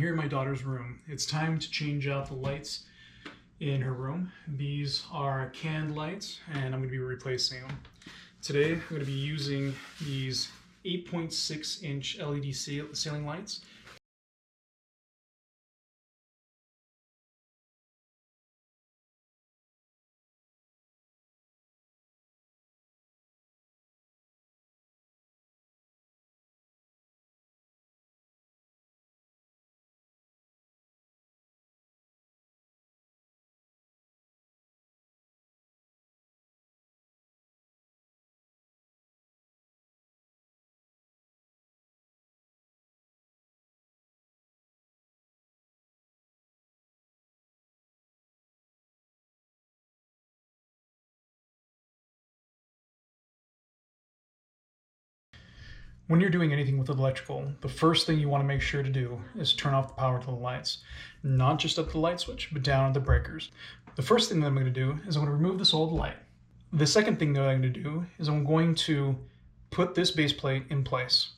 I'm here in my daughter's room. It's time to change out the lights in her room. These are canned lights, and I'm going to be replacing them. Today, I'm going to be using these 8.6-inch LED ceiling lights. When you're doing anything with electrical, the first thing you want to make sure to do is turn off the power to the lights. Not just at the light switch, but down at the breakers. The first thing that I'm going to do is I'm going to remove this old light. The second thing that I'm going to do is I'm going to put this base plate in place.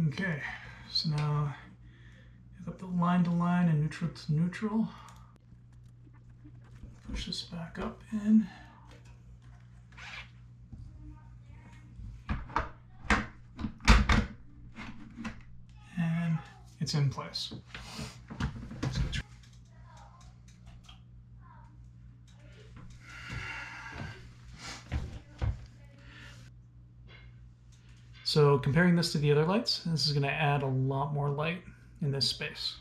Okay, so now hook up the line to line and neutral to neutral. Push this back up in. And it's in place. So comparing this to the other lights, this is going to add a lot more light in this space.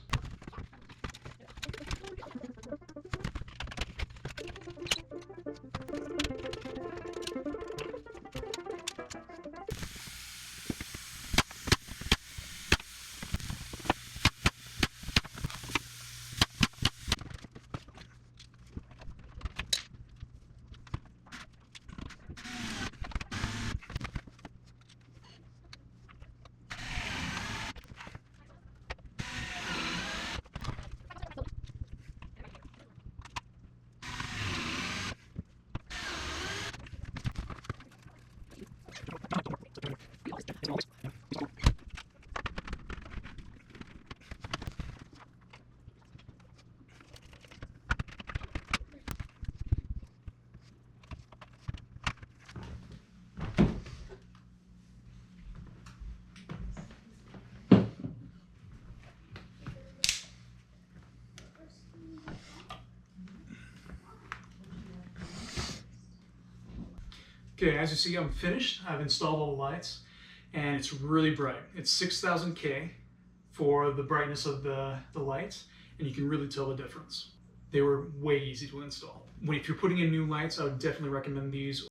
Okay, as you see, I'm finished. I've installed all the lights, and it's really bright. It's 6000 K for the brightness of the lights, and you can really tell the difference. They were way easy to install. If you're putting in new lights, I would definitely recommend these